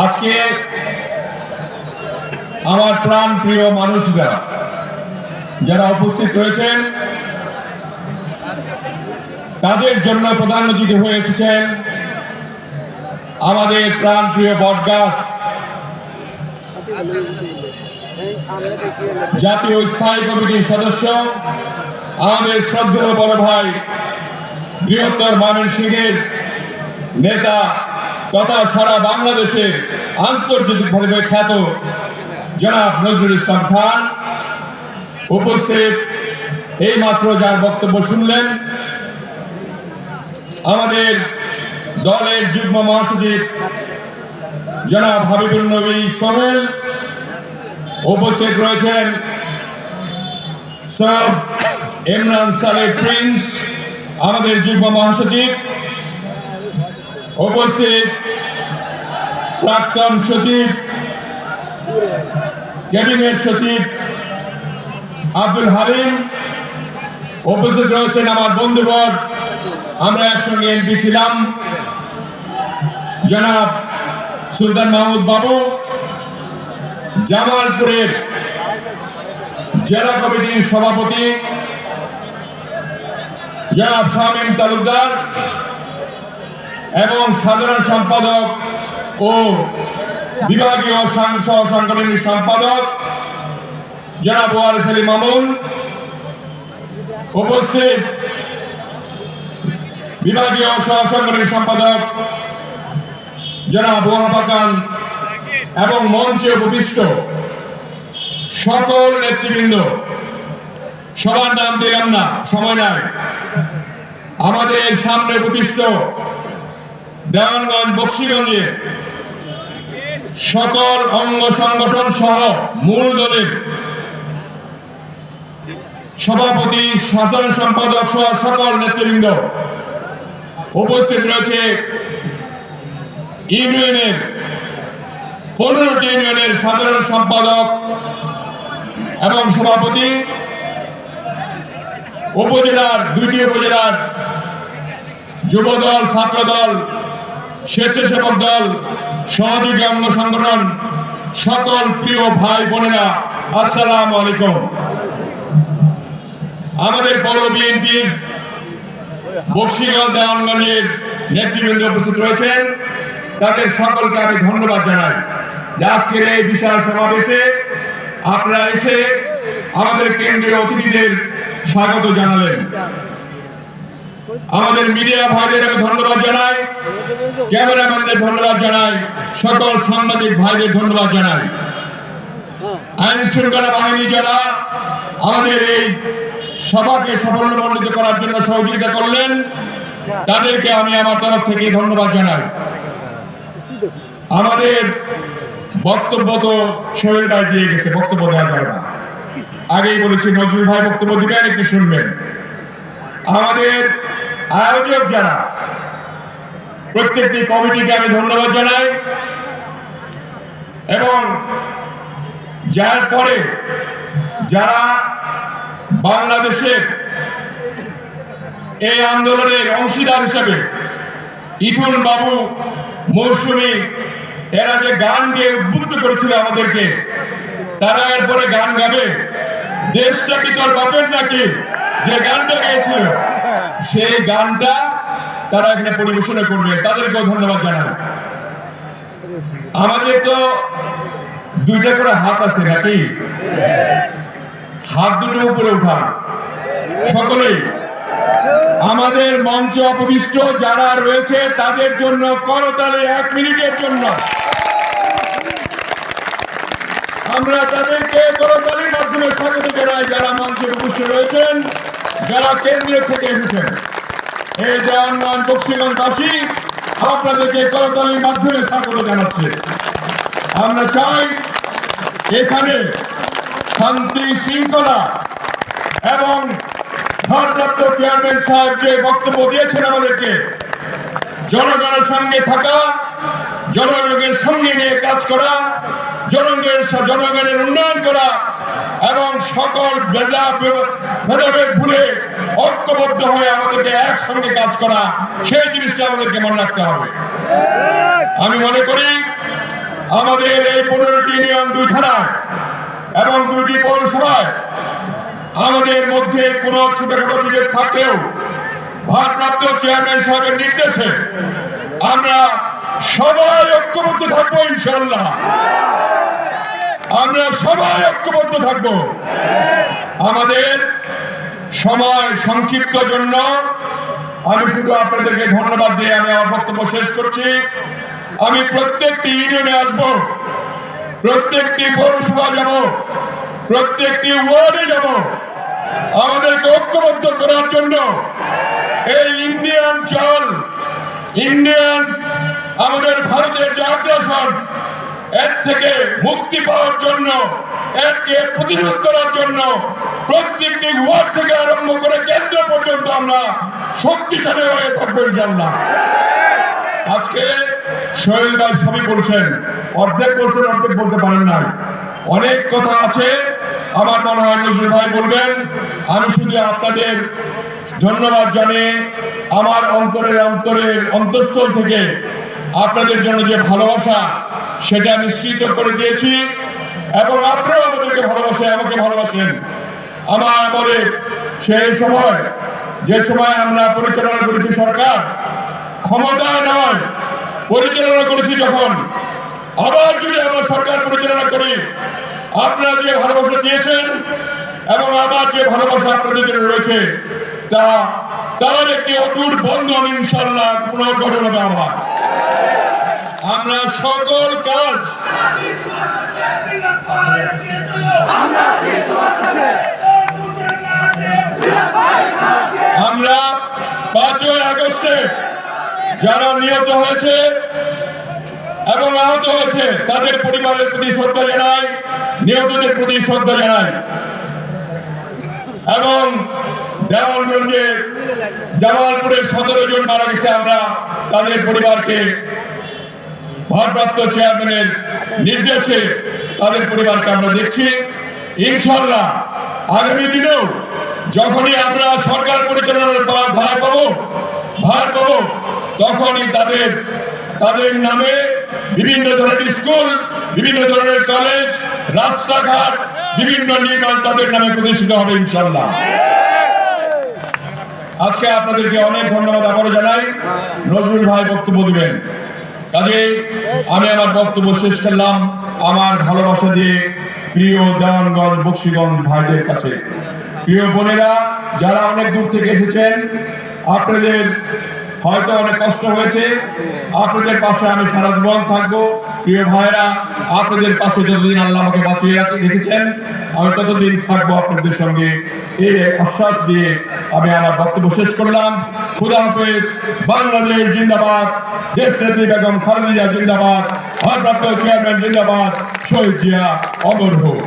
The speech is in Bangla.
আজকে আমার প্রাণ প্রিয় মানুষরা যারা উপস্থিত রয়েছেন, তাদের জন্য প্রধান অতিথি হয়ে এসেছেন আমাদের প্রাণ প্রিয় বটগাছ জাতীয় স্থায়ী কমিটির সদস্য, আমাদের শ্রদ্ধেয় বড় ভাই, বৃহত্তর ময়মনসিংহের নেতা তথা সারা বাংলাদেশের আন্তর্জাতিকভাবে খ্যাত জনাব নজরুল ইসলাম খান উপস্থিত। এই মাত্র যার বক্তব্য শুনলেন, আমাদের দলের যুগ্ম মহাসচিব জনাব হাবিবুল নবী সোহেল উপস্থিত রয়েছেন, সৈয়দ ইমরান সালেহ প্রিন্স আমাদের যুগ্ম মহাসচিব উপস্থিত, প্রাক্তন সচিব ক্যাবিনেট সচিব আব্দুল হালিম উপস্থিত রয়েছেন, আমার বন্ধুবর, আমরা একসঙ্গে এমপি ছিলাম, জনাব সুলতান মাহমুদ বাবু, জামালপুরের জেলা কমিটির সভাপতি জনাব শামীম তালুকদার এবং সাধারণ সম্পাদক ও বিভাগীয় সহ সাংগঠনিক সম্পাদক জনাব ওয়ারিস আলী মামুন উপস্থিত, বিভাগীয় সহ সাংগঠনিক সম্পাদক জনাব ওয়াহাব খান এবং মঞ্চে উপবিষ্ট সকল নেতৃবৃন্দ। সবার নাম দিলাম না, সময় নাই। আমাদের সামনে উপবিষ্ট দেওয়ানগঞ্জ বক্সিগঞ্জে সকল অঙ্গ সংগঠন সহ মূল দলের সভাপতি, সাধারণ সম্পাদক সহ সকল নেতৃবৃন্দ উপস্থিত রয়েছে। ইউনিয়নের 15টি ইউনিয়নের সাধারণ সম্পাদক এবং সভাপতি, উপজেলার 2টি উপজেলার যুবদল, ছাত্রদল, স্বেচ্ছাসেবক দল, সহযোগী অঙ্গ সংগঠন, সকল প্রিয় ভাই বোনেরা, আসসালামু আলাইকুম। আমাদের পৌর বিএনপির বক্সিগঞ্জ দেওয়ানগঞ্জের নেতৃবৃন্দ উপস্থিত রয়েছেন, তাদের সকলকে আমি ধন্যবাদ জানাই যে আজকের এই বিশাল সমাবেশে আপনারা এসে আমাদের কেন্দ্রীয় অতিথিদের স্বাগত জানালেন। আমাদের মিডিয়া ভাইদের আমি ধন্যবাদ জানাই, ক্যামেরাম্যানদের ধন্যবাদ জানাই, সকল সাংবাদিক ভাইদের ধন্যবাদ জানাই। আইন শৃঙ্খলা বাহিনী যারা আমাদের এই সভাকে সাফল্যমণ্ডিত করার জন্য সহযোগিতা করলেন, তাদেরকে আমি আমার তরফ থেকে ধন্যবাদ জানাই। আমাদের বক্তব্য তো সোহেল ভাই দিয়ে গেছে, বক্তব্য দেওয়া যাবে না। আগেই বলেছি নজরুল ভাই বক্তব্য দিবেন, একটু শুনবেন। আমাদের আয়োজক যারা, প্রত্যেকটি কমিটিকে আমি ধন্যবাদ জানাই এবং যার পরে যারা বাংলাদেশের এই আন্দোলনের অংশীদার হিসেবে ইথুন বাবু, মৌসুমী, এরা যে গান দিয়ে উদ্বুদ্ধ করেছিল আমাদেরকে, তারা এরপরে গান গাবে, দেশটা কি তোর বাপের নাকি, যে গানটা গেয়েছিল সেই গানটা তারা এখানে পরিবেশনা করবে, তাদেরকেও ধন্যবাদ জানাই। আমাদের তো 2টা করে হাত আছে নাকি, হাত দুটো উপরে উঠান সকলেই। আমাদের মঞ্চ উপবিষ্ট যারা রয়েছে তাদের জন্য করতালি 1 মিনিটের জন্য। আমরা তাদেরকে করতালির মাধ্যমে স্বাগত জানাই, যারা মঞ্চে উপস্থিত রয়েছেন, যারা কেন্দ্রীয় থেকে এসেছেন। এই দেওয়ানগঞ্জ বক্সিগঞ্জবাসী আপনাদেরকে করতালির মাধ্যমে স্বাগত জানাচ্ছে। আমরা চাই এখানে শান্তি শৃঙ্খলা এবং ভারপ্রাপ্ত চেয়ারম্যান সাহেব যে বক্তব্য দিয়েছেন আমাদেরকে, জনগণের সঙ্গে থাকা, জনগণের সঙ্গে নিয়ে কাজ করা, জনগণের উন্নয়ন করা এবং সকল ভেদাভেদ ভুলে ঐক্যবদ্ধ হয়ে আমাদেরকে একসঙ্গে কাজ করা, সেই জিনিসটা আমাদেরকে মনে রাখতে হবে। আমি মনে করি আমাদের এই 15টি ইউনিয়ন 2 থানায় এবং 2টি পৌরসভায় আমাদের মধ্যে কোনো ছোটখাটো বিভেদ থাকলেও ভারপ্রাপ্ত চেয়ারম্যান সাহেবের নির্দেশে আমরা সবাই ঐক্যবদ্ধ থাকবো। ইনশাআল্লাহ আমরা সবাই ঐক্যবদ্ধ থাকবো। আমাদের সময় সংক্ষিপ্ত জন্য আমি শুধু আপনাদেরকে ধন্যবাদ দিয়ে আমি আমার বক্তব্য শেষ করছি। আমি প্রত্যেকটি ইউনিয়নে আসবো, প্রত্যেকটি পৌরসভা যাব, প্রত্যেকটি ওয়ার্ডে যাব। আমাদেরকে ঐক্যবদ্ধ করার জন্য এই ইন্ডিয়ান আমাদের ভারতের যে আগ্রাসন, এর থেকে মুক্তি পাওয়ার জন্য, এরকে প্রতিরোধ করার জন্য প্রত্যেকটি ওয়ার্ড থেকে আরম্ভ করে কেন্দ্র পর্যন্ত আমরা শক্তিশালী হয়ে থাকবো ইনশাআল্লাহ। আজকে সোহেল ভাই সবই বলছেন, অর্ধেক বলছেন, অর্ধেক বলতে পারেন নাই। অনেক কথা আছে, আমার মনে হয় নজরুল ভাই বলবেন। আমি শুধু আপনাদের ধন্যবাদ জানিয়ে আমার অন্তঃস্থল থেকে আপনাদের জন্য যে ভালোবাসা সেটা নিশ্চিত করে দিয়েছি এবং আপনারাও আমাদেরকে আমাকে ভালোবাসেন। আমার আমলে সেই সময়, যে সময় আমরা পরিচালনা করেছি, সরকার ক্ষমতায় নয় পরিচালনা করেছি, যখন আবার যদি আমরা সরকার পরিচালনা করি, আপনারা যে ভালোবাসা দিয়েছেন এবং আবার যে ভালোবাসা আপনাদের জন্য রয়েছে, তার একটি অটুট বন্ধন ইনশাআল্লাহ পুনর্গঠন হবে। আমরা সকল কাজ আমরা 5ই আগস্টে যারা নিহত হয়েছে এবং আহত হয়েছে তাদের পরিবারের প্রতি শ্রদ্ধা জানাই, নিহতদের প্রতি শ্রদ্ধা জানাই এবং দেওয়ানগঞ্জে জামালপুরে 17 জন মারা গেছে, আমরা তাদের পরিবারকে ভারপ্রাপ্ত চেয়ারম্যানের নির্দেশে তাদের পরিবারকে আমরা দেখছি। ইনশাআল্লাহ আগামী দিনেও যখনই আমরা সরকার পরিচালনার ভার পাবো তখনই তাদের নামে বিভিন্ন ধরনের স্কুল, বিভিন্ন ধরনের কলেজ, রাস্তাঘাট, বিভিন্ন নির্মাণ তাদের নামে প্রতিষ্ঠিত হবে ইনশাআল্লাহ। আজকে আপনাদেরকে অনেক ধন্যবাদ আবারও জানাই। নজরুল ভাই বক্তব্য দিবেন, কাজেই আমি আমার বক্তব্য শেষ করলাম আমার ভালোবাসা দিয়ে প্রিয় দেওয়ানগঞ্জ বকশীগঞ্জ ভাইদের কাছে। প্রিয় বোনেরা যারা অনেক দূর থেকে এসেছেন, আপনাদের হয়তো অনেক কষ্ট হয়েছে, আপনাদের পাশে আমি সারা জীবন থাকবো। প্রিয় ভাইরা, আপনাদের পাশে যতদিন আল্লাহ আমাকে বাঁচিয়ে রেখেছেন আমি ততদিন থাকবো আপনাদের সঙ্গে, এই আশ্বাস দিয়ে আমি আমার বক্তব্য শেষ করলাম। খুদা হাফেজ। বাংলাদেশ জিন্দাবাদ, দেশনেত্রী বেগম খালেদা জিয়া জিন্দাবাদ, ভারপ্রাপ্ত চেয়ারম্যান জিন্দাবাদ, শহীদ জিয়া অমর হোক।